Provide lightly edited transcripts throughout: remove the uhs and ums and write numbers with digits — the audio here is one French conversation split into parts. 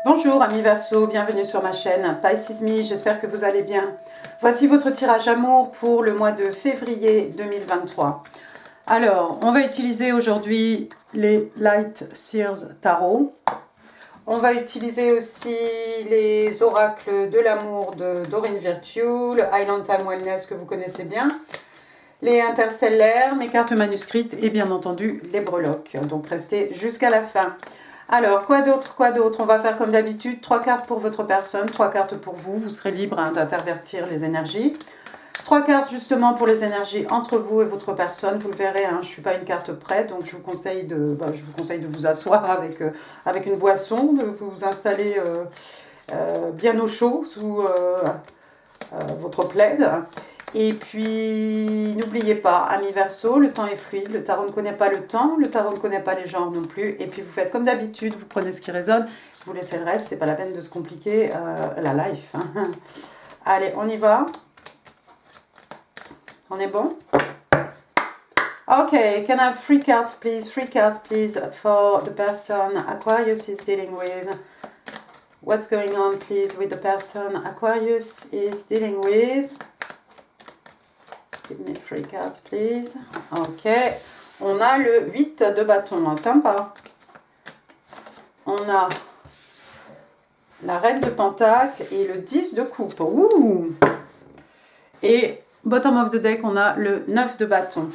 Bonjour amis Verseau, bienvenue sur ma chaîne Pisces Me, j'espère que vous allez bien. Voici votre tirage amour pour le mois de février 2023. Alors, on va utiliser aujourd'hui les Light Seers Tarot. On va utiliser aussi les oracles de l'amour de Doreen Virtue, le Island Time Wellness que vous connaissez bien, les interstellaires, mes cartes manuscrites et bien entendu les breloques. Donc restez jusqu'à la fin. Alors, quoi d'autre? On va faire comme d'habitude, 3 cartes pour votre personne, 3 cartes pour vous. Vous serez libre d'intervertir les énergies. 3 cartes justement pour les énergies entre vous et votre personne. Vous le verrez, hein, je ne suis pas une carte près, donc je vous conseille de vous asseoir avec une boisson, de vous installer bien au chaud sous votre plaid. Et puis, n'oubliez pas, amis Verseau, le temps est fluide, le tarot ne connaît pas le temps, le tarot ne connaît pas les genres non plus. Et puis, vous faites comme d'habitude, vous prenez ce qui résonne, vous laissez le reste, c'est pas la peine de se compliquer la life. Hein. Allez, on y va. On est bon? Okay, can I have 3 cards, please? 3 cards, please, for the person Aquarius is dealing with. What's going on, please, with the person Aquarius is dealing with? Give me 3 cards, please. Ok. On a le 8 de bâton. Hein, sympa. On a la reine de pentacle et le 10 de coupe. Ouh! Et bottom of the deck, on a le 9 de bâton.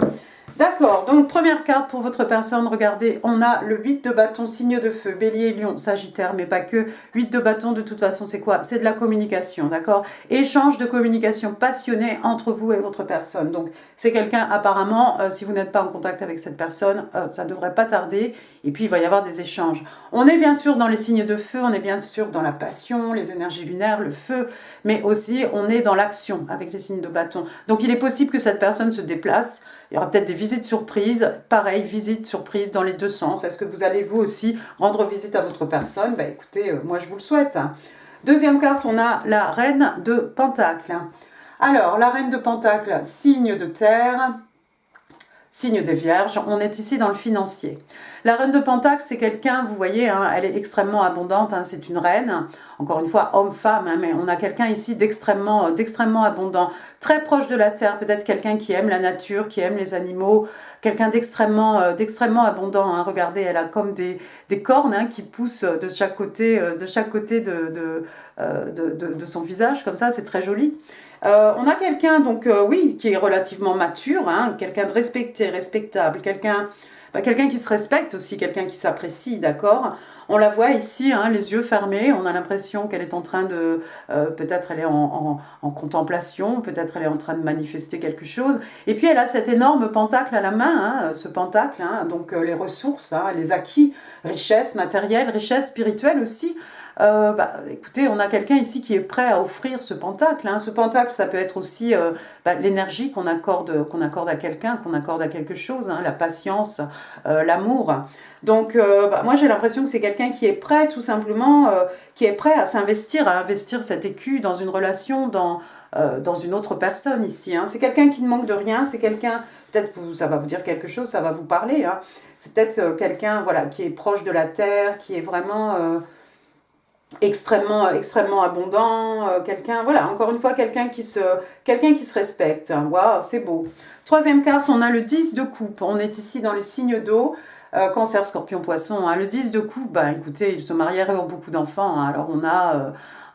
D'accord, donc première carte pour votre personne, regardez, on a le 8 de bâton, signe de feu, bélier, lion, sagittaire, mais pas que. 8 de bâton, de toute façon, c'est quoi? C'est de la communication, d'accord? Échange de communication passionnée entre vous et votre personne. Donc, c'est quelqu'un, apparemment, si vous n'êtes pas en contact avec cette personne, ça ne devrait pas tarder. Et puis, il va y avoir des échanges. On est bien sûr dans les signes de feu, on est bien sûr dans la passion, les énergies lunaires, le feu, mais aussi, on est dans l'action avec les signes de bâton. Donc, il est possible que cette personne se déplace. Il y aura peut-être des visites surprises. Pareil, visites surprises dans les deux sens. Est-ce que vous allez vous aussi rendre visite à votre personne? Bah, écoutez, moi je vous le souhaite. Deuxième carte, on a la reine de pentacle. Alors, la reine de pentacle, signe de terre, signe des vierges, on est ici dans le financier. La reine de pentacle, c'est quelqu'un, vous voyez, hein, elle est extrêmement abondante, hein, c'est une reine, encore une fois, homme-femme, hein, mais on a quelqu'un ici d'extrêmement abondant, très proche de la terre, peut-être quelqu'un qui aime la nature, qui aime les animaux, quelqu'un d'extrêmement abondant, hein. Regardez, elle a comme des cornes, hein, qui poussent de chaque côté, de son visage, comme ça, c'est très joli. On a quelqu'un, donc, oui, qui est relativement mature, hein, quelqu'un de respecté, respectable, quelqu'un qui se respecte aussi, quelqu'un qui s'apprécie, d'accord? On la voit ici, hein, les yeux fermés, on a l'impression qu'elle est en train de... peut-être elle est en contemplation, peut-être elle est en train de manifester quelque chose. Et puis elle a cet énorme pentacle à la main, hein, ce pentacle, hein, donc les ressources, hein, les acquis, richesse matérielle, richesse spirituelle aussi. Écoutez, on a quelqu'un ici qui est prêt à offrir ce pentacle. Hein. Ce pentacle, ça peut être aussi l'énergie qu'on accorde à quelqu'un, qu'on accorde à quelque chose, hein, la patience, l'amour. Donc, moi, j'ai l'impression que c'est quelqu'un qui est prêt, tout simplement, qui est prêt à s'investir, à investir cet écu dans une relation, dans une autre personne ici. Hein. C'est quelqu'un qui ne manque de rien, c'est quelqu'un, peut-être ça va vous dire quelque chose, ça va vous parler. Hein. C'est peut-être quelqu'un, voilà, qui est proche de la terre, qui est vraiment... extrêmement abondant, quelqu'un, voilà, encore une fois, quelqu'un qui se respecte. Waouh, c'est beau. Troisième carte, on a le 10 de coupe. On est ici dans les signes d'eau, cancer, scorpion, poisson. Hein. Le 10 de coupe, écoutez, ils se marieraient pour beaucoup d'enfants. Hein. Alors,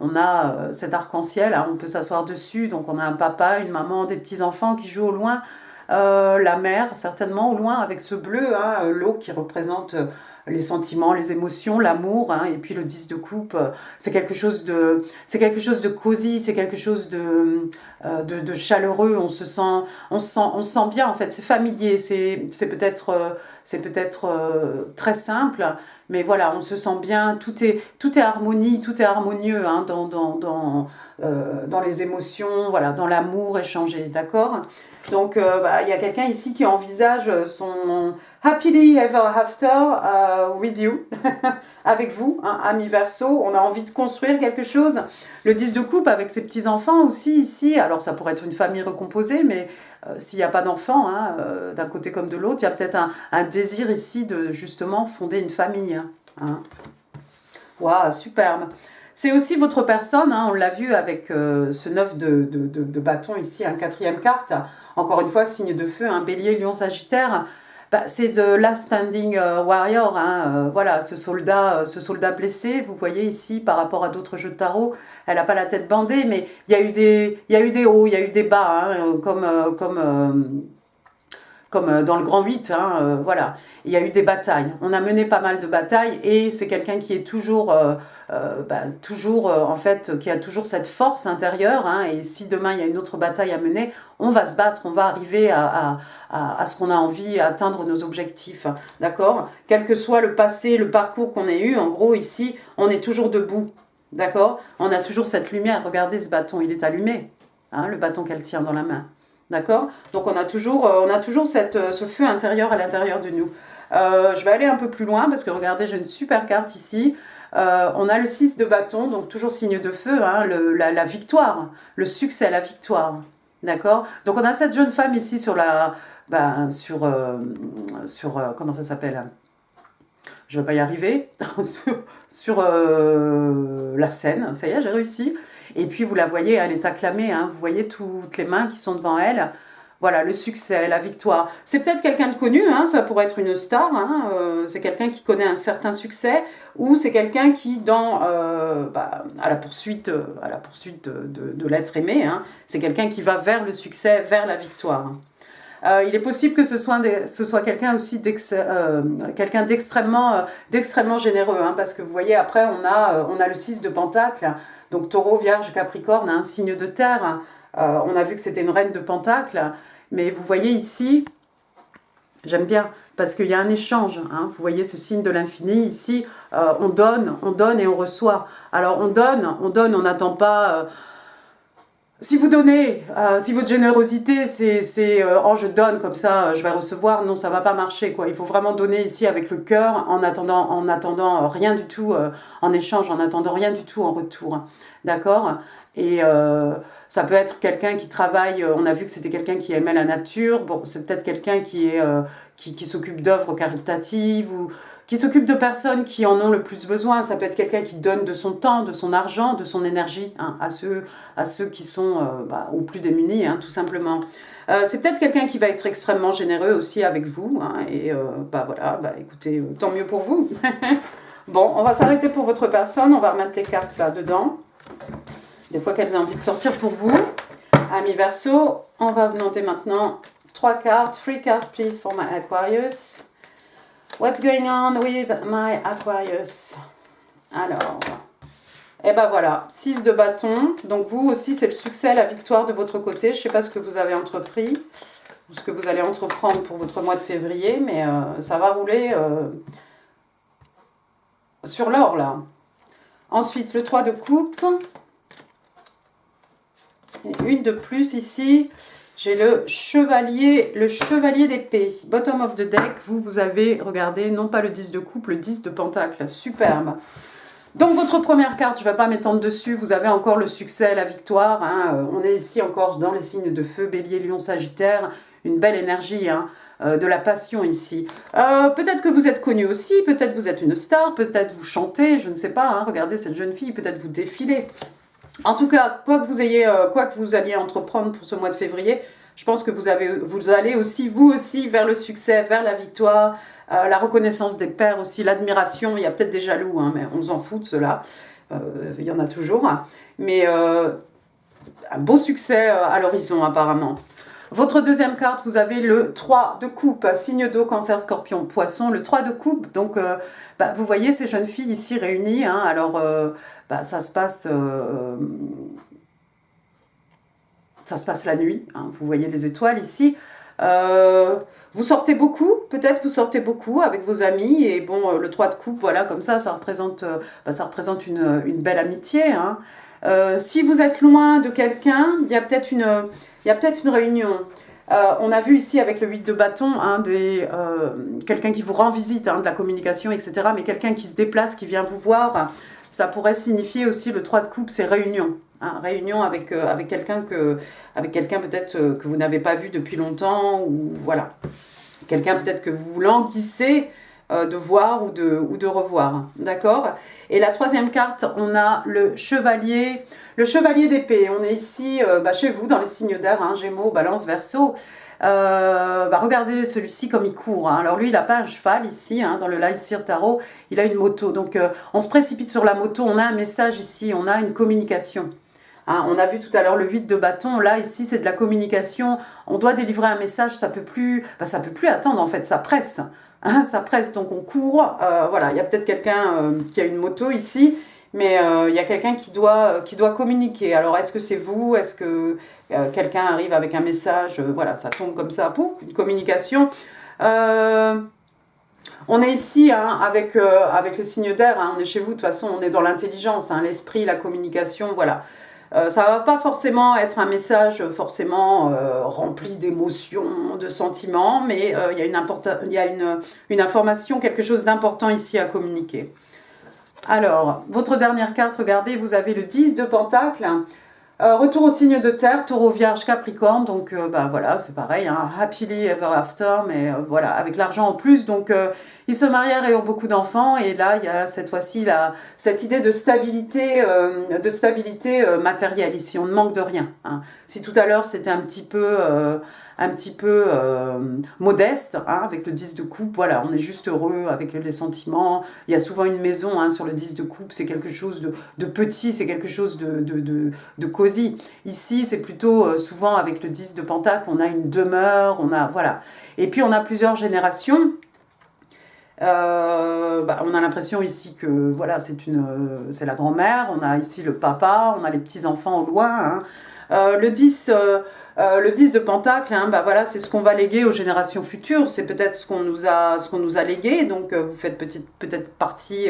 on a cet arc-en-ciel, hein, on peut s'asseoir dessus. Donc, on a un papa, une maman, des petits-enfants qui jouent au loin. La mer, certainement, au loin, avec ce bleu, hein, l'eau qui représente... les sentiments, les émotions, l'amour, hein, et puis le 10 de coupe, c'est quelque chose de cosy, c'est quelque chose de chaleureux, on se sent bien en fait, c'est familier, c'est peut-être très simple, mais voilà, on se sent bien, tout est harmonie, tout est harmonieux, hein, dans les émotions, voilà, dans l'amour échangé, d'accord? Donc, y a quelqu'un ici qui envisage son happily ever after with you, avec vous, hein, amis Verseau. On a envie de construire quelque chose. Le 10 de coupe avec ses petits-enfants aussi ici. Alors, ça pourrait être une famille recomposée, mais s'il n'y a pas d'enfants, hein, d'un côté comme de l'autre, il y a peut-être un désir ici de justement fonder une famille. Hein. Waouh, superbe. C'est aussi votre personne, hein, on l'a vu avec ce 9 de bâton ici, un quatrième carte. Encore une fois, signe de feu, un bélier, lion, sagittaire. Bah, c'est de last standing warrior, hein, voilà, ce soldat blessé, vous voyez ici, par rapport à d'autres jeux de tarot, elle n'a pas la tête bandée, mais il y a eu des hauts, il y a eu des bas, hein, comme dans le Grand 8, hein, voilà. Il y a eu des batailles. On a mené pas mal de batailles et c'est quelqu'un qui est toujours, en fait, qui a toujours cette force intérieure. Hein, et si demain il y a une autre bataille à mener, on va se battre, on va arriver à ce qu'on a envie, à atteindre nos objectifs. D'accord? Quel que soit le passé, le parcours qu'on ait eu, en gros, ici, on est toujours debout. D'accord? On a toujours cette lumière. Regardez ce bâton, il est allumé. Hein, le bâton qu'elle tient dans la main. D'accord? Donc on a toujours ce feu intérieur à l'intérieur de nous. Je vais aller un peu plus loin parce que regardez, j'ai une super carte ici. On a le 6 de bâton, donc toujours signe de feu, hein, la victoire, le succès, la victoire. D'accord? Donc on a cette jeune femme ici sur comment ça s'appelle? Je ne vais pas y arriver, sur la scène, ça y est, j'ai réussi. Et puis vous la voyez, elle est acclamée, hein, vous voyez toutes les mains qui sont devant elle. Voilà, le succès, la victoire. C'est peut-être quelqu'un de connu, hein, ça pourrait être une star, hein, c'est quelqu'un qui connaît un certain succès, ou c'est quelqu'un qui, à la poursuite de l'être aimé, hein, c'est quelqu'un qui va vers le succès, vers la victoire. Il est possible que ce soit quelqu'un aussi quelqu'un d'extrêmement généreux, hein, parce que vous voyez, après, on a le 6 de Pentacle, donc taureau, vierge, capricorne, un signe de terre. On a vu que c'était une reine de Pentacle, mais vous voyez ici, j'aime bien, parce qu'il y a un échange. Hein, vous voyez ce signe de l'infini ici, on donne et on reçoit. Alors on donne, on n'attend pas... Si vous donnez, si votre générosité, c'est oh je donne comme ça, je vais recevoir, non, ça va pas marcher quoi. Il faut vraiment donner ici avec le cœur, en attendant rien du tout en échange, en attendant rien du tout en retour, d'accord? Et ça peut être quelqu'un qui travaille. On a vu que c'était quelqu'un qui aimait la nature. Bon, c'est peut-être quelqu'un qui s'occupe d'œuvres caritatives ou qui s'occupe de personnes qui en ont le plus besoin. Ça peut être quelqu'un qui donne de son temps, de son argent, de son énergie, hein, à ceux qui sont aux plus démunis, hein, tout simplement. C'est peut-être quelqu'un qui va être extrêmement généreux aussi avec vous. Hein, et voilà, écoutez, tant mieux pour vous. Bon, on va s'arrêter pour votre personne. On va remettre les cartes là-dedans. Des fois qu'elles ont envie de sortir pour vous. Amis Verseau, on va demander maintenant 3 cartes. 3 cards, please, for my Aquarius. What's going on with my Aquarius? Alors, et ben voilà, 6 de bâton. Donc vous aussi, c'est le succès, la victoire de votre côté. Je ne sais pas ce que vous avez entrepris ou ce que vous allez entreprendre pour votre mois de février, mais ça va rouler sur l'or, là. Ensuite, le 3 de coupe. Et une de plus ici. J'ai le chevalier d'épée. Bottom of the deck, vous avez, regardez, non pas le 10 de coupe, le 10 de pentacle. Superbe. Donc votre première carte, je ne vais pas m'étendre dessus, vous avez encore le succès, la victoire. Hein. On est ici encore dans les signes de feu, bélier, lion, sagittaire. Une belle énergie, hein, de la passion ici. Peut-être que vous êtes connu aussi, peut-être vous êtes une star, peut-être vous chantez, je ne sais pas. Hein. Regardez cette jeune fille, peut-être vous défilez. En tout cas, quoi que vous alliez entreprendre pour ce mois de février, je pense que vous allez aussi, vous aussi, vers le succès, vers la victoire, la reconnaissance des pairs aussi, l'admiration. Il y a peut-être des jaloux, hein, mais on s'en fout de cela. Il y en a toujours. Hein. Mais un beau succès à l'horizon, apparemment. Votre deuxième carte, vous avez le 3 de coupe, signe d'eau, cancer, scorpion, poisson. Le 3 de coupe, donc vous voyez ces jeunes filles ici réunies. Hein, alors, ça se passe la nuit. Hein, vous voyez les étoiles ici. Vous sortez beaucoup, peut-être vous sortez beaucoup avec vos amis. Et bon, le 3 de coupe, voilà, comme ça représente une belle amitié. Hein. Si vous êtes loin de quelqu'un, il y a peut-être une réunion. On a vu ici avec le 8 de bâton, hein, quelqu'un qui vous rend visite, hein, de la communication, etc. Mais quelqu'un qui se déplace, qui vient vous voir, ça pourrait signifier aussi le 3 de coupe, c'est réunion. Hein, réunion avec quelqu'un peut-être que vous n'avez pas vu depuis longtemps, ou voilà. Quelqu'un peut-être que vous languissez de voir ou de revoir. D'accord? Et la troisième carte, on a le chevalier d'épée. On est ici chez vous, dans les signes d'air, hein, Gémeaux, Balance, Verseau. Regardez celui-ci comme il court. Hein. Alors lui, il n'a pas un cheval ici, hein, dans le Lightseer Tarot, il a une moto. Donc on se précipite sur la moto, on a un message ici, on a une communication. Hein, on a vu tout à l'heure le 8 de bâton, là ici c'est de la communication, on doit délivrer un message, ça peut plus attendre en fait, ça presse. Hein, ça presse, donc on court, voilà, il y a peut-être quelqu'un qui a une moto ici, mais il y a quelqu'un qui doit communiquer. Alors est-ce que c'est vous, est-ce que quelqu'un arrive avec un message, voilà, ça tombe comme ça, pouf, une communication. On est ici hein, avec les signes d'air, hein, on est chez vous, de toute façon on est dans l'intelligence, hein, l'esprit, la communication, voilà. Ça va pas forcément être un message forcément rempli d'émotions, de sentiments, mais il y a une information, quelque chose d'important ici à communiquer. Alors, votre dernière carte, regardez, vous avez le 10 de Pentacle. Retour au signe de terre, Taureau, Vierge, Capricorne, donc voilà, c'est pareil, hein, happily ever after, mais voilà, avec l'argent en plus, donc ils se marièrent et eurent beaucoup d'enfants, et là, il y a cette fois-ci cette idée de stabilité matérielle, ici, on ne manque de rien. Hein. Si tout à l'heure, c'était un petit peu modeste, hein, avec le 10 de coupe, voilà, on est juste heureux avec les sentiments, il y a souvent une maison hein, sur le 10 de coupe, c'est quelque chose de petit, c'est quelque chose de cosy. Ici, c'est plutôt souvent avec le 10 de pentacle, on a une demeure, voilà. Et puis on a plusieurs générations. On a l'impression ici que voilà, c'est la grand-mère, on a ici le papa, on a les petits-enfants au loin. Hein. Le 10 de Pentacle, hein, voilà, c'est ce qu'on va léguer aux générations futures, c'est peut-être ce qu'on nous a légué, donc vous faites peut-être partie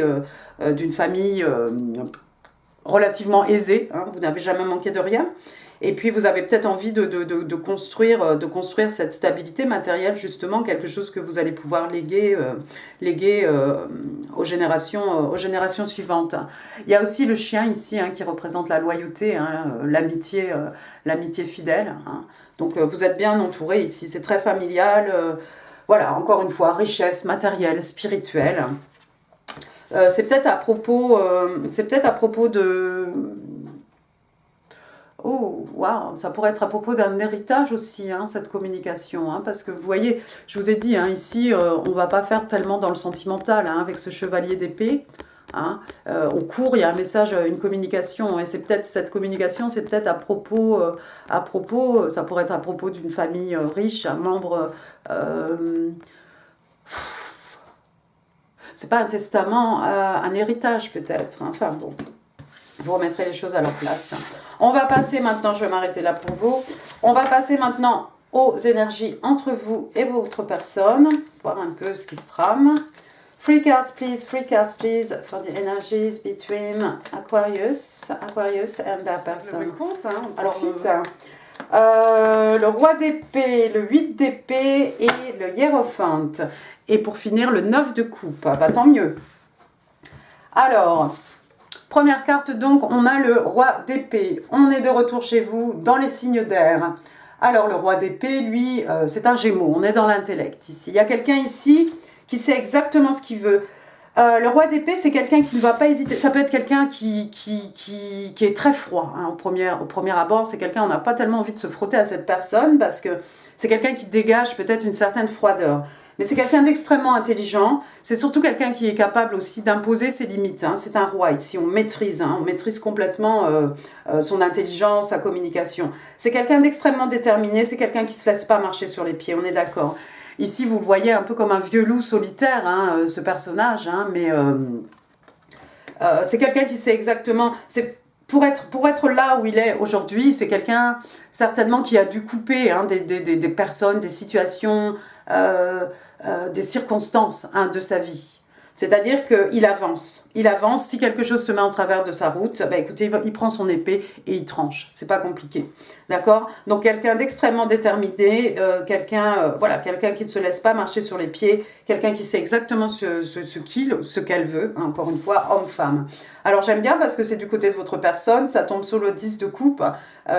d'une famille relativement aisée, hein, vous n'avez jamais manqué de rien, et puis vous avez peut-être envie de construire cette stabilité matérielle, justement, quelque chose que vous allez pouvoir léguer aux générations suivantes. Il y a aussi le chien ici hein, qui représente la loyauté, hein, l'amitié fidèle. Hein. Donc vous êtes bien entouré ici, c'est très familial. Voilà, encore une fois, richesse matérielle, spirituelle. C'est peut-être à propos de... Oh, waouh, ça pourrait être à propos d'un héritage aussi, hein, cette communication, hein, parce que vous voyez, je vous ai dit, hein, ici, on ne va pas faire tellement dans le sentimental, hein, avec ce chevalier d'épée, hein, on court, il y a un message, une communication, et c'est peut-être, cette communication, c'est peut-être à propos, ça pourrait être à propos d'une famille riche, un membre... c'est pas un testament, un héritage peut-être, hein, enfin bon... Vous remettrez les choses à leur place. On va passer maintenant, je vais m'arrêter là pour vous. On va passer maintenant aux énergies entre vous et votre personne. Voir un peu ce qui se trame. Free cards please for the energies between Aquarius and their person. Alors vite. Le roi d'épée, le 8 d'épée et le hiérophant. Et pour finir, le 9 de coupe. Bah, tant mieux. Alors... Première carte donc, on a le roi d'épée. On est de retour chez vous dans les signes d'air. Alors le roi d'épée, lui, c'est un gémeau. On est dans l'intellect ici. Il y a quelqu'un ici qui sait exactement ce qu'il veut. Le roi d'épée, c'est quelqu'un qui ne va pas hésiter. Ça peut être quelqu'un qui est très froid. Hein, au premier abord, c'est quelqu'un, on n'a pas tellement envie de se frotter à cette personne parce que c'est quelqu'un qui dégage peut-être une certaine froideur. Mais c'est quelqu'un d'extrêmement intelligent, c'est surtout quelqu'un qui est capable aussi d'imposer ses limites. Hein. C'est un roi ici, on maîtrise complètement son intelligence, sa communication. C'est quelqu'un d'extrêmement déterminé, c'est quelqu'un qui ne se laisse pas marcher sur les pieds, on est d'accord. Ici, vous le voyez un peu comme un vieux loup solitaire, hein, ce personnage, hein, mais c'est quelqu'un qui sait exactement... Pour être là où il est aujourd'hui, c'est quelqu'un certainement qui a dû couper hein, des personnes, des situations... des circonstances hein, de sa vie. C'est-à-dire qu'il avance. Il avance. Si quelque chose se met en travers de sa route, bah, écoutez, il prend son épée et il tranche. C'est pas compliqué. D'accord? Donc quelqu'un d'extrêmement déterminé, quelqu'un qui ne se laisse pas marcher sur les pieds, quelqu'un qui sait exactement ce qu'elle veut, hein, encore une fois, homme-femme. Alors j'aime bien parce que c'est du côté de votre personne, ça tombe sur le 10 de coupe.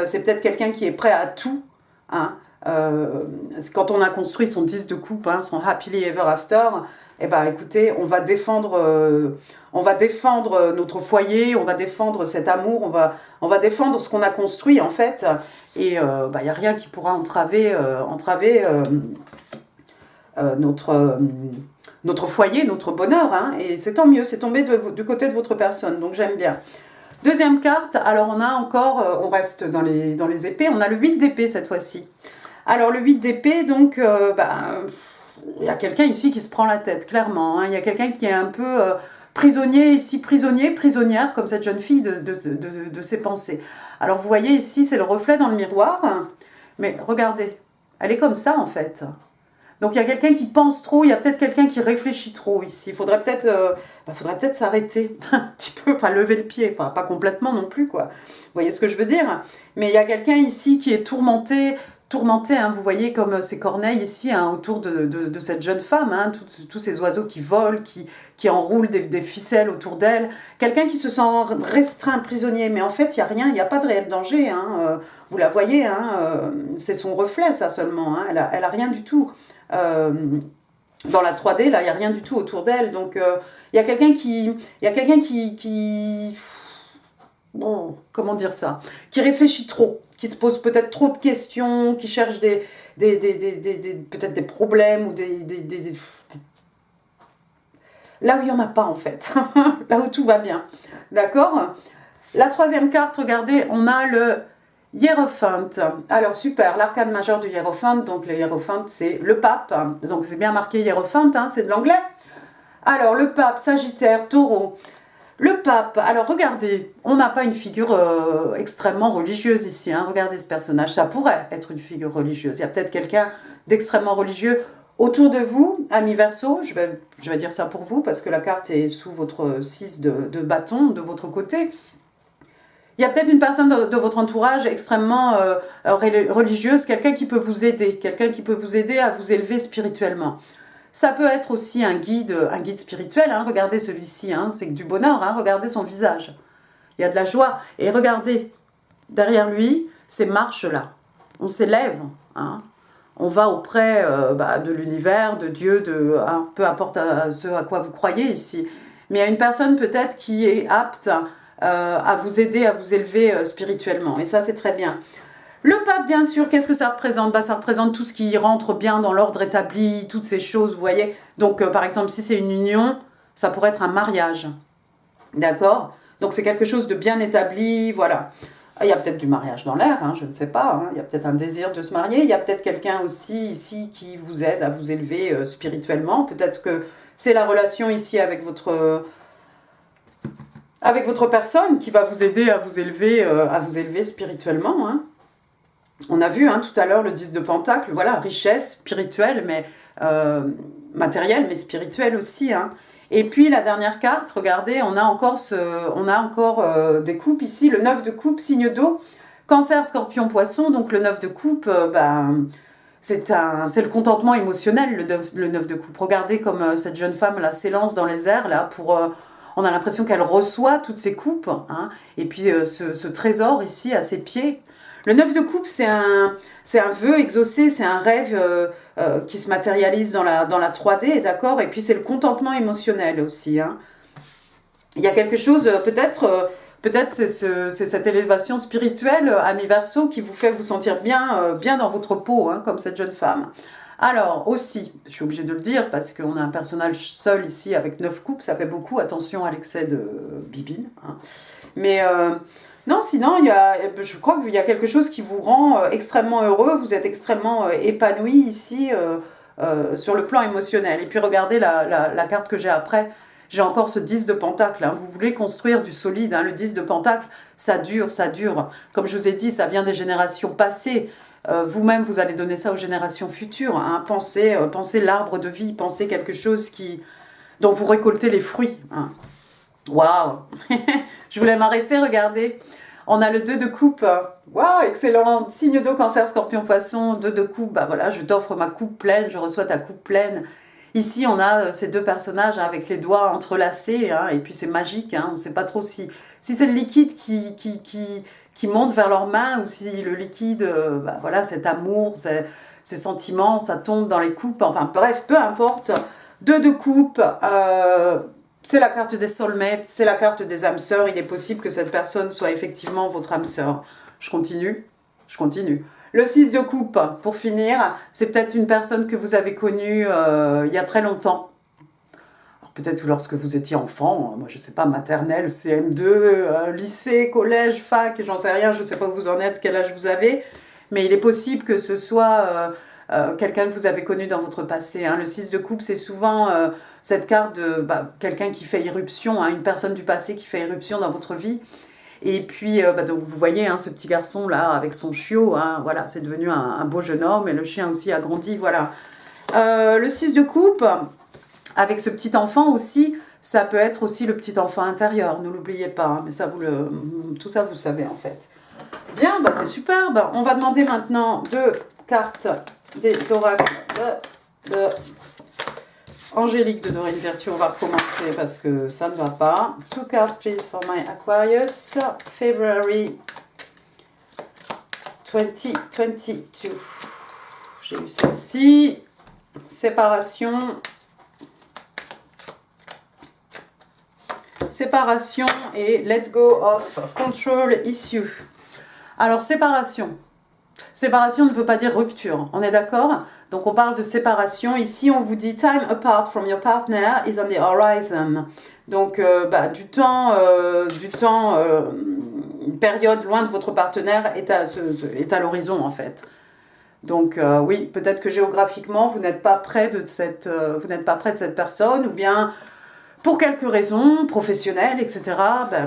C'est peut-être quelqu'un qui est prêt à tout, hein, quand on a construit son 10 de coupe, hein, son happily ever after, eh ben, écoutez, on va défendre notre foyer, on va défendre cet amour, on va défendre ce qu'on a construit, en fait. Et il n'y a rien qui pourra entraver notre foyer, notre bonheur. Hein, et c'est tant mieux, c'est tombé du côté de votre personne, donc j'aime bien. Deuxième carte, alors on a encore, on reste dans les épées, on a le 8 d'épée cette fois-ci. Alors le 8 d'épée, donc, il y a quelqu'un ici qui se prend la tête, clairement. Hein. Il y a quelqu'un qui est un peu prisonnier ici, prisonnière, comme cette jeune fille de ses pensées. Alors vous voyez ici, c'est le reflet dans le miroir, mais regardez, elle est comme ça en fait. Donc il y a quelqu'un qui pense trop, il y a peut-être quelqu'un qui réfléchit trop ici. Il faudrait peut-être s'arrêter un petit peu, enfin lever le pied, pas complètement non plus, quoi. Vous voyez ce que je veux dire? Mais il y a quelqu'un ici qui est tourmenté, hein, vous voyez comme ces corneilles ici hein, autour de cette jeune femme, hein, tous ces oiseaux qui volent, qui enroulent des ficelles autour d'elle. Quelqu'un qui se sent restreint, prisonnier, mais en fait il n'y a rien, il n'y a pas de réel danger. Hein, vous la voyez, hein, c'est son reflet ça seulement, hein, elle a rien du tout. Dans la 3D, là, il n'y a rien du tout autour d'elle. Donc, il y a quelqu'un qui... Bon, comment dire ça? Qui réfléchit trop, qui se pose peut-être trop de questions, qui cherche peut-être des problèmes ou là où il n'y en a pas, en fait. Là où tout va bien. D'accord? La troisième carte, regardez, on a le Hiérophante. Alors super, l'arcane majeur du Hiérophante, donc le Hiérophante c'est le pape, donc c'est bien marqué Hiérophante, hein, c'est de l'anglais. Alors le pape, Sagittaire, Taureau. Le pape, alors regardez, on n'a pas une figure extrêmement religieuse ici, hein, regardez ce personnage, ça pourrait être une figure religieuse, il y a peut-être quelqu'un d'extrêmement religieux autour de vous, ami Verseau, je vais dire ça pour vous parce que la carte est sous votre 6 de bâton, de votre côté. Il y a peut-être une personne de votre entourage extrêmement religieuse, quelqu'un qui peut vous aider à vous élever spirituellement. Ça peut être aussi un guide spirituel, hein, regardez celui-ci, hein, c'est du bonheur, hein, regardez son visage. Il y a de la joie, et regardez, derrière lui, ces marches-là, on s'élève, hein, on va auprès de l'univers, de Dieu, hein, peu importe ce à quoi vous croyez ici. Mais il y a une personne peut-être qui est apte à vous aider, à vous élever spirituellement. Et ça, c'est très bien. Le pape, bien sûr, qu'est-ce que ça représente? Ça représente tout ce qui rentre bien dans l'ordre établi, toutes ces choses, vous voyez. Donc, par exemple, si c'est une union, ça pourrait être un mariage. D'accord? Donc, c'est quelque chose de bien établi, voilà. Il y a peut-être du mariage dans l'air, hein, je ne sais pas. Hein. Il y a peut-être un désir de se marier. Il y a peut-être quelqu'un aussi ici qui vous aide à vous élever spirituellement. Peut-être que c'est la relation ici avec votre personne qui va vous aider à vous élever spirituellement. Hein. On a vu hein, tout à l'heure le 10 de Pentacle, voilà, richesse spirituelle, mais matérielle, mais spirituelle aussi. Hein. Et puis la dernière carte, regardez, on a encore des coupes ici, le 9 de coupe, signe d'eau, Cancer, Scorpion, Poisson, donc le 9 de coupe, c'est le contentement émotionnel, le 9 de coupe. Regardez comme cette jeune femme là s'élance dans les airs là on a l'impression qu'elle reçoit toutes ces coupes, hein, et puis ce trésor ici à ses pieds. Le 9 de coupe, c'est un vœu exaucé, c'est un rêve qui se matérialise dans la 3D, d'accord? Et puis c'est le contentement émotionnel aussi. Hein. Il y a quelque chose, peut-être c'est cette élévation spirituelle, ami Verseau, qui vous fait vous sentir bien dans votre peau, hein, comme cette jeune femme. Alors, aussi, je suis obligée de le dire, parce qu'on a un personnage seul ici avec 9 coupes, ça fait beaucoup, attention à l'excès de bibine. Hein. Mais non, sinon, je crois qu'il y a quelque chose qui vous rend extrêmement heureux, vous êtes extrêmement épanoui ici sur le plan émotionnel. Et puis regardez la carte que j'ai après, j'ai encore ce 10 de Pentacle. Hein. Vous voulez construire du solide, hein. Le 10 de Pentacle, ça dure. Comme je vous ai dit, ça vient des générations passées. Vous-même, vous allez donner ça aux générations futures. Hein. Pensez l'arbre de vie, pensez quelque chose dont vous récoltez les fruits. Hein. Waouh. Je voulais m'arrêter, regardez. On a le 2 de coupe. Waouh, excellent. Signe d'eau, Cancer, Scorpion, Poisson. 2 de coupe. Bah voilà, je t'offre ma coupe pleine, je reçois ta coupe pleine. Ici, on a ces deux personnages hein, avec les doigts entrelacés. Hein, et puis c'est magique. Hein, on ne sait pas trop si c'est le liquide qui monte vers leurs mains ou si le liquide, voilà, cet amour, ces sentiments, ça tombe dans les coupes. Enfin bref, peu importe. 2 de coupe, c'est la carte des soulmates, c'est la carte des âmes sœurs. Il est possible que cette personne soit effectivement votre âme sœur. Je continue, je continue. Le 6 de coupe, pour finir, c'est peut-être une personne que vous avez connue il y a très longtemps. Peut-être lorsque vous étiez enfant, moi je ne sais pas, maternelle, CM2, lycée, collège, fac, j'en sais rien, je ne sais pas où vous en êtes, quel âge vous avez, mais il est possible que ce soit quelqu'un que vous avez connu dans votre passé. Hein. Le 6 de coupe, c'est souvent cette carte de quelqu'un qui fait irruption, hein, une personne du passé qui fait irruption dans votre vie. Et puis, donc vous voyez hein, ce petit garçon là avec son chiot, hein, voilà, c'est devenu un beau jeune homme et le chien aussi a grandi, voilà. Le 6 de coupe, avec ce petit enfant aussi, ça peut être aussi le petit enfant intérieur, ne l'oubliez pas, hein, mais ça tout ça vous le savez en fait. Bien, c'est superbe. On va demander maintenant 2 cartes des oracles de Angélique de Dorine Virtue. On va recommencer parce que ça ne va pas. 2 cards please for my Aquarius, February 2022. J'ai eu celle-ci. Séparation. Séparation et let go of control issue. Alors, séparation. Séparation ne veut pas dire rupture, on est d'accord? Donc, on parle de séparation. Ici, on vous dit « Time apart from your partner is on the horizon ». Donc, du temps, une période loin de votre partenaire est à l'horizon, en fait. Donc, oui, peut-être que géographiquement, vous n'êtes pas près de cette personne, ou bien... Pour quelques raisons professionnelles, etc.,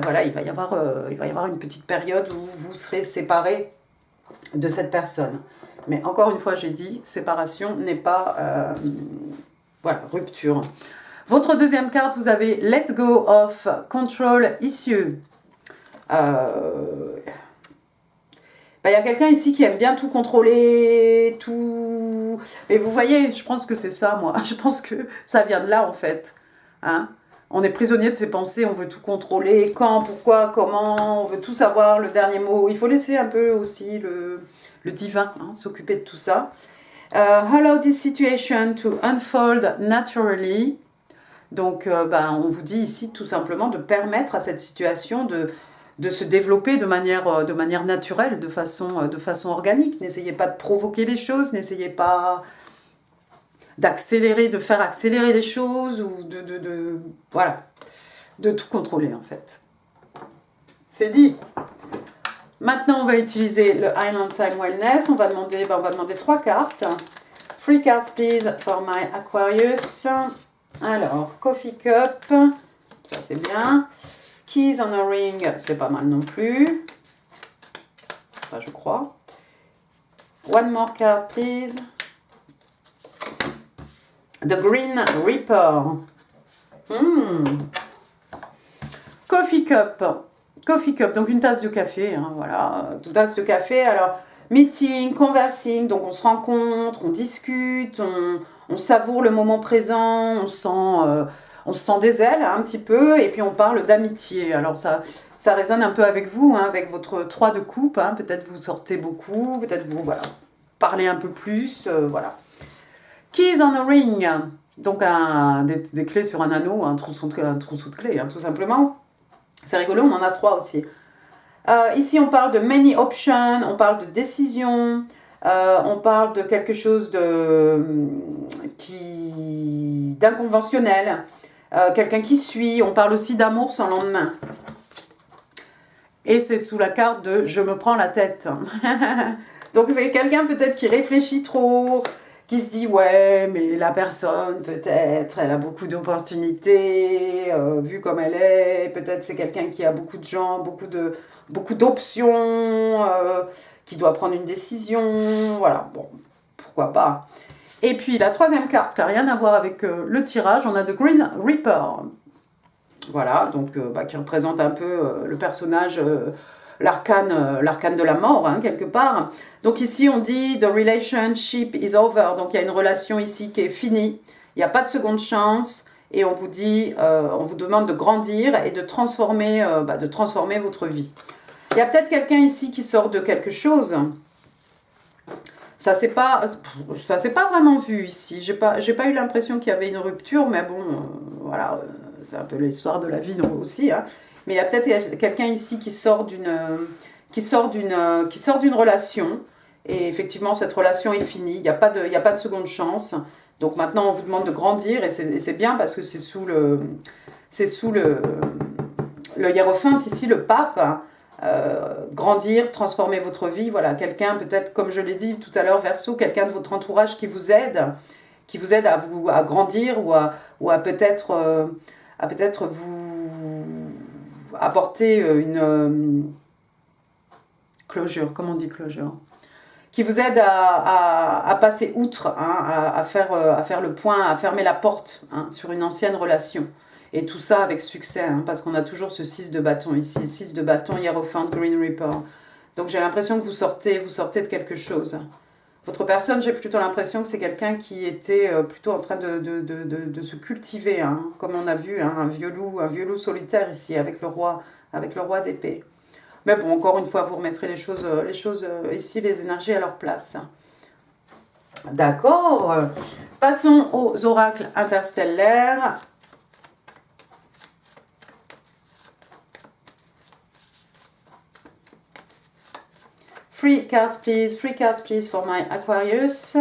voilà, il va y avoir une petite période où vous serez séparés de cette personne. Mais encore une fois, j'ai dit, séparation n'est pas voilà, rupture. Votre deuxième carte, vous avez Let Go of Control Issue. Il y a quelqu'un ici qui aime bien tout contrôler, tout... Mais vous voyez, je pense que c'est ça, moi. Je pense que ça vient de là, en fait. Hein? On est prisonnier de ses pensées, on veut tout contrôler, quand, pourquoi, comment, on veut tout savoir, le dernier mot. Il faut laisser un peu aussi le divin hein, s'occuper de tout ça. Allow this situation to unfold naturally. Donc, on vous dit ici tout simplement de permettre à cette situation de se développer de manière naturelle, de façon organique. N'essayez pas de provoquer les choses, n'essayez pas... d'accélérer, de faire accélérer les choses ou voilà, de tout contrôler en fait. C'est dit. Maintenant, on va utiliser le Island Time Wellness. On va demander 3 cartes. 3 cards, please, for my Aquarius. Alors, Coffee Cup, ça c'est bien. Keys on a Ring, c'est pas mal non plus. Ça, je crois. One more card, please. The Green Reaper. Coffee Cup. Coffee Cup, donc une tasse de café. Hein, voilà, une tasse de café. Alors, meeting, conversing, donc on se rencontre, on discute, on savoure le moment présent, on se sent des ailes hein, un petit peu, et puis on parle d'amitié. Alors, ça résonne un peu avec vous, hein, avec votre 3 de coupe. Hein, peut-être vous sortez beaucoup, peut-être vous parlez un peu plus, voilà. Keys on a ring, donc des clés sur un anneau, un trousseau de clés, hein, tout simplement. C'est rigolo, on en a 3 aussi. Ici, on parle de many options, on parle de décision, on parle de quelque chose d'inconventionnel, quelqu'un qui suit, on parle aussi d'amour sans lendemain. Et c'est sous la carte de « je me prends la tête ». Donc c'est quelqu'un peut-être qui réfléchit trop, qui se dit « ouais, mais la personne, peut-être, elle a beaucoup d'opportunités, vu comme elle est, peut-être c'est quelqu'un qui a beaucoup de gens, beaucoup d'options, qui doit prendre une décision, voilà, bon, pourquoi pas ». Et puis la troisième carte, qui n'a rien à voir avec le tirage, on a The Green Reaper. Voilà, donc qui représente un peu le personnage... l'arcane de la mort, hein, quelque part. Donc ici, on dit « the relationship is over ». Donc il y a une relation ici qui est finie. Il n'y a pas de seconde chance. Et on vous dit, on vous demande de grandir et de transformer votre vie. Il y a peut-être quelqu'un ici qui sort de quelque chose. ça s'est pas vraiment vu ici. J'ai pas eu l'impression qu'il y avait une rupture, mais bon, voilà, c'est un peu l'histoire de la vie aussi, hein. Mais il y a peut-être quelqu'un ici qui sort d'une relation, et effectivement cette relation est finie. Il y a pas de seconde chance. Donc maintenant on vous demande de grandir, et c'est bien parce que c'est sous le hiérophante ici, le pape. Grandir, transformer votre vie, voilà, quelqu'un peut-être, comme je l'ai dit tout à l'heure, Verseau, quelqu'un de votre entourage qui vous aide à grandir, ou à peut-être vous apporter closure, comment on dit closure, qui vous aide à passer outre, hein, à faire le point, à fermer la porte, hein, sur une ancienne relation. Et tout ça avec succès, hein, parce qu'on a toujours ce 6 de bâton ici, 6 de bâton, hiérophante, Green Reaper. Donc j'ai l'impression que vous sortez de quelque chose. Votre personne, j'ai plutôt l'impression que c'est quelqu'un qui était plutôt en train de se cultiver, hein, comme on a vu, hein, un vieux loup solitaire ici, avec le roi d'épée. Mais bon, encore une fois, vous remettrez les choses ici, les énergies à leur place. D'accord. Passons aux oracles interstellaires. Free cards please for my Aquarius.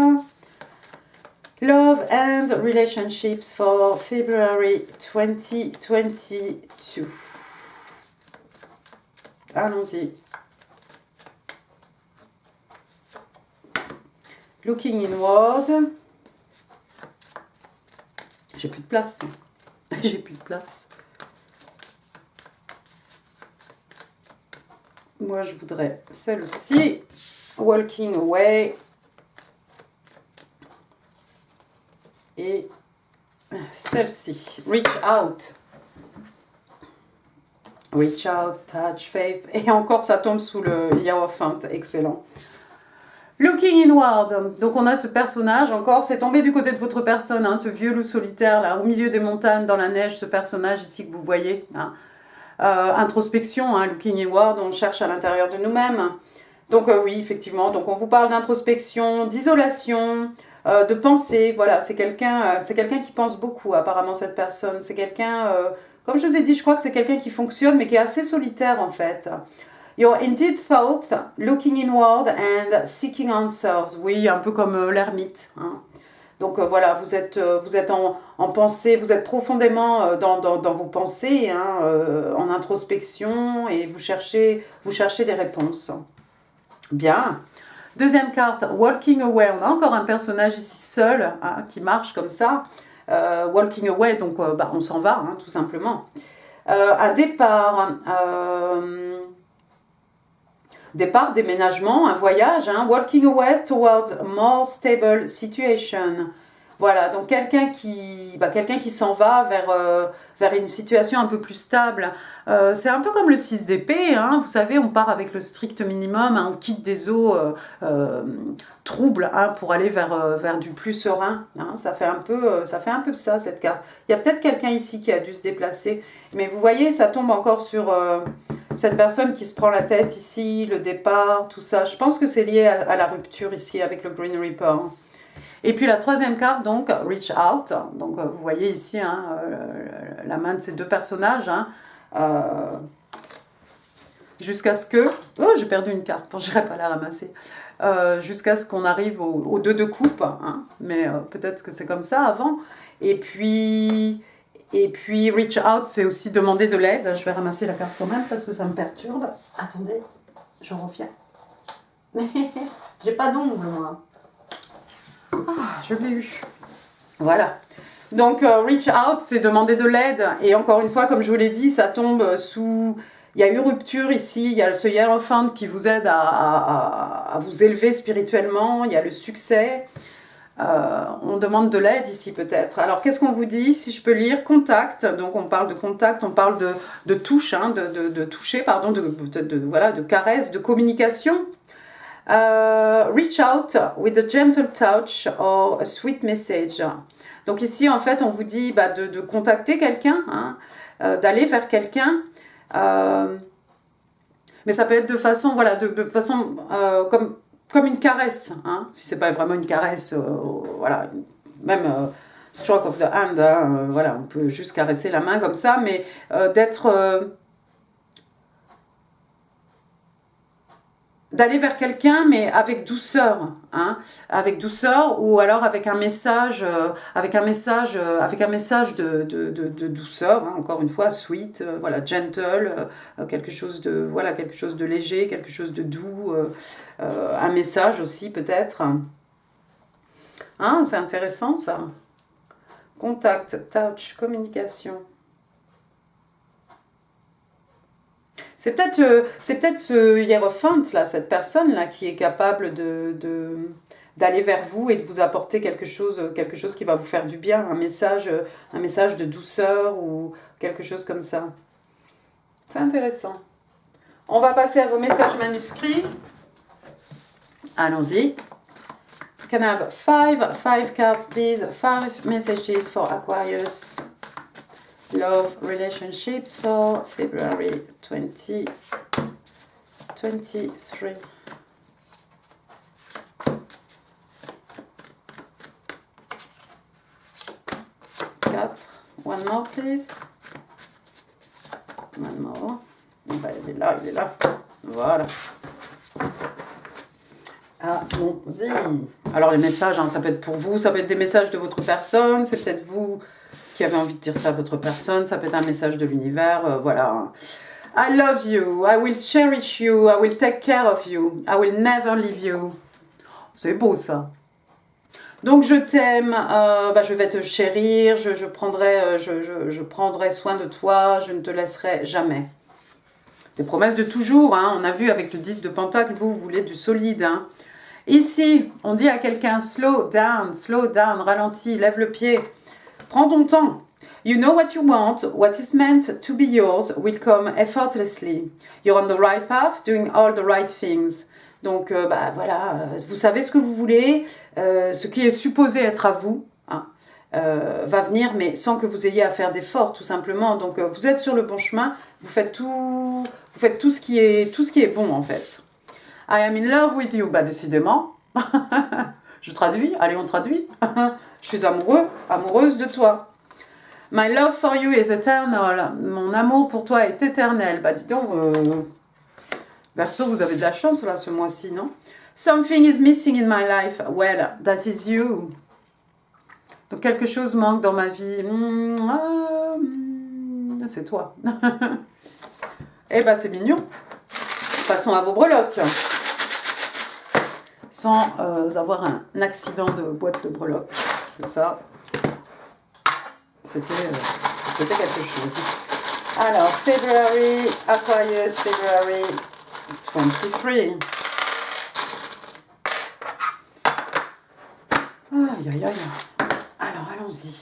Love and relationships for February 2022. Allons-y. Looking inward. J'ai plus de place. J'ai plus de place. Moi, je voudrais celle-ci. Walking away. Et celle-ci. Reach out. Reach out, touch, faith. Et encore, ça tombe sous le Hierophant. Excellent. Looking inward. Donc, on a ce personnage encore. C'est tombé du côté de votre personne, hein, ce vieux loup solitaire, là, au milieu des montagnes, dans la neige. Ce personnage ici que vous voyez, hein. Introspection, hein, looking inward, on cherche à l'intérieur de nous-mêmes. Donc oui, effectivement, donc on vous parle d'introspection, d'isolation, de pensée. Voilà, c'est quelqu'un qui pense beaucoup, apparemment, cette personne. C'est quelqu'un, comme je vous ai dit, je crois que c'est quelqu'un qui fonctionne, mais qui est assez solitaire, en fait. Your indeed thought, looking inward and seeking answers. Oui, un peu comme l'ermite, hein. Donc voilà, vous êtes en pensée, vous êtes profondément dans vos pensées, hein, en introspection, et vous cherchez des réponses. Bien. Deuxième carte, walking away. On a encore un personnage ici seul, hein, qui marche comme ça. Walking away, donc on s'en va, hein, tout simplement. Un départ. Départ, déménagement, un voyage, hein, walking away towards a more stable situation. Voilà, donc quelqu'un qui s'en va vers une situation un peu plus stable. C'est un peu comme le 6 d'épée, hein, vous savez, on part avec le strict minimum, hein, on quitte des eaux troubles, hein, pour aller vers du plus serein, hein, ça fait un peu ça, cette carte. Il y a peut-être quelqu'un ici qui a dû se déplacer, mais vous voyez, ça tombe encore sur cette personne qui se prend la tête ici, le départ, tout ça. Je pense que c'est lié à la rupture ici avec le Green Reaper. Et puis la troisième carte, donc, Reach Out. Donc vous voyez ici, hein, la main de ces deux personnages, hein, jusqu'à ce que... Oh, j'ai perdu une carte, bon, je n'irai pas la ramasser. Jusqu'à ce qu'on arrive au 2 de coupe, hein, mais peut-être que c'est comme ça avant. Et puis reach out, c'est aussi demander de l'aide. Je vais ramasser la carte quand même parce que ça me perturbe. Attendez, je reviens. J'ai pas d'ongle, moi. Ah, je l'ai eu. Voilà. Donc, reach out, c'est demander de l'aide. Et encore une fois, comme je vous l'ai dit, ça tombe sous... Il y a eu rupture ici, il y a ce Hierophant qui vous aide à vous élever spirituellement, il y a le succès. On demande de l'aide ici peut-être. Alors qu'est-ce qu'on vous dit? Si je peux lire, contact. Donc on parle de contact, on parle de touche, hein, de toucher, pardon, de caresse, de communication. Reach out with a gentle touch or a sweet message. Donc ici en fait on vous dit de contacter quelqu'un, hein, d'aller vers quelqu'un. Mais ça peut être de façon, voilà, de façon comme comme une caresse, hein, si c'est pas vraiment une caresse, voilà, même stroke of the hand, hein, voilà, on peut juste caresser la main comme ça, mais d'aller vers quelqu'un, mais avec douceur, hein, avec douceur, ou alors avec un message, de douceur, hein, encore une fois, sweet, voilà, gentle, quelque chose de léger, quelque chose de doux, un message aussi peut-être. Hein, c'est intéressant ça. Contact, touch, communication. C'est peut-être ce hiérophante là, cette personne là qui est capable d'aller vers vous et de vous apporter quelque chose qui va vous faire du bien, un message de douceur ou quelque chose comme ça. C'est intéressant. On va passer à vos messages manuscrits. Allons-y. Can I have five cards please? 5 messages for Aquarius. Love relationships for February 2023. 4. One more, please. One more. Ben, il est là. Voilà. Allons-y. Alors, les messages, hein, ça peut être pour vous, ça peut être des messages de votre personne, c'est peut-être vous qui avez envie de dire ça à votre personne, ça peut être un message de l'univers, voilà. I love you, I will cherish you, I will take care of you, I will never leave you. C'est beau ça. Donc je t'aime, je vais te chérir, je prendrai soin de toi, je ne te laisserai jamais. Des promesses de toujours, hein, on a vu avec le 10 de Pentacle, vous voulez du solide. Hein. Ici, on dit à quelqu'un slow down, ralentis, lève le pied. Prends ton temps. You know what you want, what is meant to be yours will come effortlessly. You're on the right path, doing all the right things. Donc, voilà, vous savez ce que vous voulez, ce qui est supposé être à vous, hein, va venir, mais sans que vous ayez à faire d'efforts, tout simplement. Donc, vous êtes sur le bon chemin, vous faites tout ce qui est bon, en fait. I am in love with you, décidément. Je traduis, allez, on traduit. Je suis amoureuse de toi. My love for you is eternal. Mon amour pour toi est éternel. Dis donc, Verseau, vous avez de la chance là ce mois-ci, non? Something is missing in my life. Well, that is you. Donc quelque chose manque dans ma vie. C'est toi. C'est mignon. Passons à vos breloques. Sans avoir un accident de boîte de breloques. C'est ça. C'était quelque chose. Alors, February, Aquarius, February 23. Aïe. Alors, allons-y.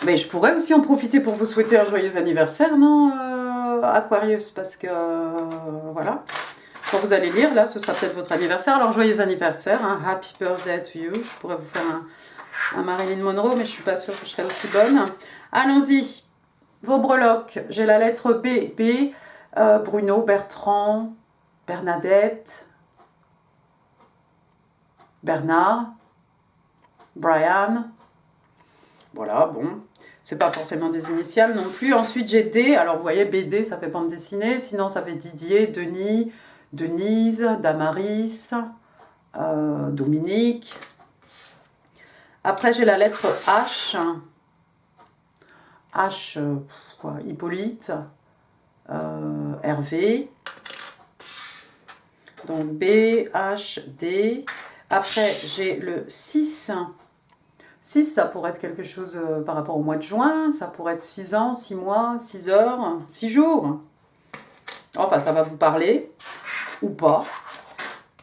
Mais je pourrais aussi en profiter pour vous souhaiter un joyeux anniversaire, non, Aquarius, parce que, voilà. Quand vous allez lire, là, ce sera peut-être votre anniversaire. Alors, joyeux anniversaire, hein, happy birthday to you. Je pourrais vous faire un Marilyn Monroe, mais je ne suis pas sûre que je serai aussi bonne. Allons-y. Vos breloques. J'ai la lettre B. Bruno, Bertrand, Bernadette, Bernard, Brian. Voilà, bon. C'est pas forcément des initiales non plus. Ensuite, j'ai D. Alors, vous voyez, BD, ça fait bande dessinée. Sinon, ça fait Didier, Denis, Denise, Damaris, Dominique. Après, j'ai la lettre H. H, Hippolyte, Hervé. Donc, B, H, D. Après, j'ai le 6. 6, ça pourrait être quelque chose par rapport au mois de juin. Ça pourrait être 6 ans, 6 mois, 6 heures, 6 jours. Enfin, ça va vous parler. Ou pas.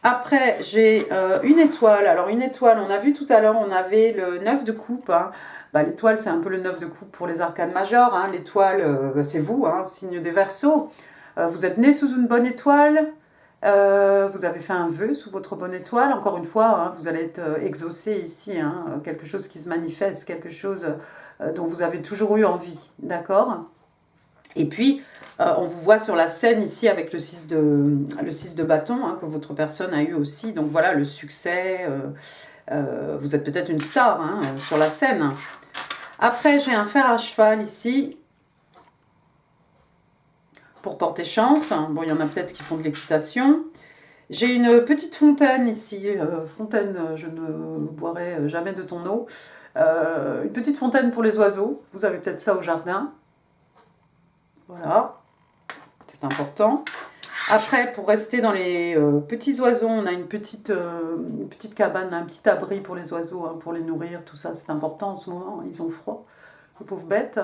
Après, j'ai une étoile. Alors, une étoile, on a vu tout à l'heure, on avait le 9 de coupe. Hein. L'étoile, c'est un peu le 9 de coupe pour les arcanes majeures. Hein. L'étoile, c'est vous, hein, signe des Verseaux. Vous êtes né sous une bonne étoile. Vous avez fait un vœu sous votre bonne étoile. Encore une fois, hein, vous allez être exaucé ici. Hein, quelque chose qui se manifeste, quelque chose dont vous avez toujours eu envie. D'accord ? Et puis, on vous voit sur la scène ici avec le 6 de bâton, hein, que votre personne a eu aussi. Donc voilà, le succès. Vous êtes peut-être une star, hein, sur la scène. Après, j'ai un fer à cheval ici. Pour porter chance. Bon, il y en a peut-être qui font de l'équitation. J'ai une petite fontaine ici. Fontaine, je ne boirai jamais de ton eau. Une petite fontaine pour les oiseaux. Vous avez peut-être ça au jardin. Voilà. C'est important. Après, pour rester dans les petits oiseaux, on a une petite cabane, un petit abri pour les oiseaux, hein, pour les nourrir. Tout ça, c'est important en ce moment. Ils ont froid. Les pauvres bêtes.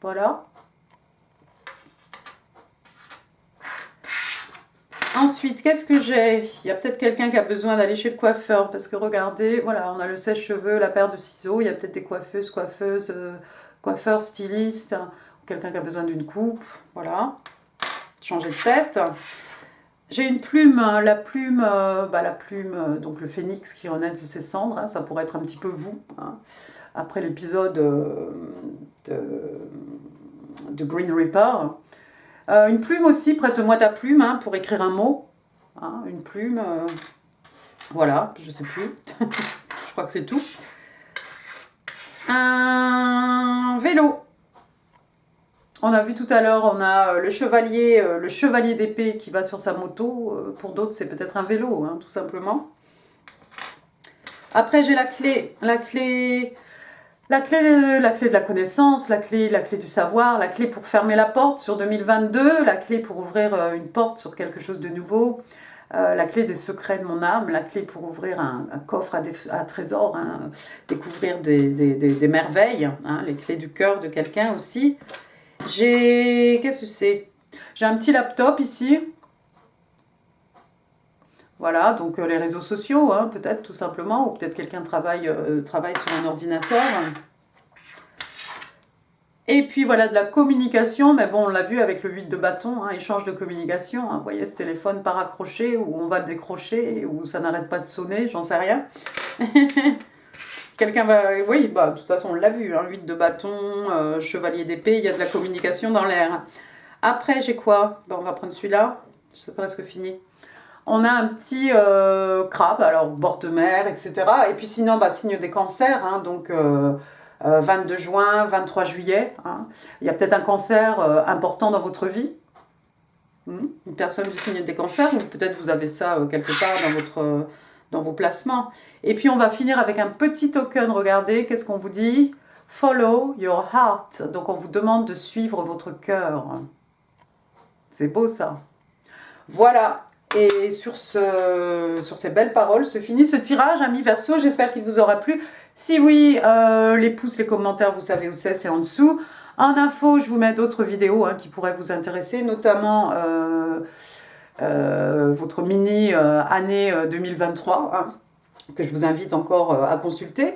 Voilà. Ensuite, qu'est-ce que j'ai? Il y a peut-être quelqu'un qui a besoin d'aller chez le coiffeur, parce que regardez, voilà, on a le sèche-cheveux, la paire de ciseaux, il y a peut-être des coiffeuses, coiffeurs, stylistes, quelqu'un qui a besoin d'une coupe, voilà, changer de tête. J'ai une plume, la plume, donc le phénix qui renaît de ses cendres, hein, ça pourrait être un petit peu vous, hein, après l'épisode de Green Reaper. Une plume aussi, prête-moi ta plume, hein, pour écrire un mot. Hein, une plume, voilà, je sais plus. Je crois que c'est tout. Un vélo. On a vu tout à l'heure, on a le chevalier d'épée qui va sur sa moto. Pour d'autres, c'est peut-être un vélo, hein, tout simplement. Après, j'ai la clé de la connaissance, la clé du savoir, la clé pour fermer la porte sur 2022, la clé pour ouvrir une porte sur quelque chose de nouveau, la clé des secrets de mon âme, la clé pour ouvrir un coffre à trésors, hein, découvrir des merveilles, hein, les clés du cœur de quelqu'un aussi. Qu'est-ce que c'est? J'ai un petit laptop ici. Voilà, donc les réseaux sociaux, hein, peut-être tout simplement, ou peut-être quelqu'un travaille sur un ordinateur. Et puis voilà, de la communication, mais bon, on l'a vu avec le 8 de bâton, hein, échange de communication. Hein, vous voyez, ce téléphone pas raccroché, ou on va le décrocher, ou ça n'arrête pas de sonner, j'en sais rien. Quelqu'un va... Oui, bah, de toute façon, on l'a vu, hein, 8 de bâton, chevalier d'épée, il y a de la communication dans l'air. Après, j'ai quoi? Bon, on va prendre celui-là, c'est presque fini. On a un petit crabe, alors bord de mer, etc. Et puis sinon, bah, signe des cancers, hein, donc 22 juin, 23 juillet. Hein. Il y a peut-être un cancer important dans votre vie. Une personne du signe des cancers, ou peut-être vous avez ça quelque part dans vos placements. Et puis on va finir avec un petit token, regardez, qu'est-ce qu'on vous dit? Follow your heart. Donc on vous demande de suivre votre cœur. C'est beau ça. Voilà. Et sur ces belles paroles se finit ce tirage, amis Verseau. J'espère qu'il vous aura plu. Si oui, les pouces, les commentaires, vous savez où c'est en dessous. En info, je vous mets d'autres vidéos, hein, qui pourraient vous intéresser, notamment votre mini année 2023, hein, que je vous invite encore à consulter.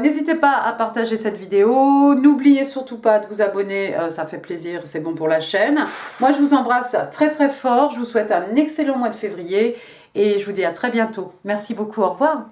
N'hésitez pas à partager cette vidéo, n'oubliez surtout pas de vous abonner, ça fait plaisir, c'est bon pour la chaîne. Moi je vous embrasse très très fort, je vous souhaite un excellent mois de février et je vous dis à très bientôt. Merci beaucoup, au revoir.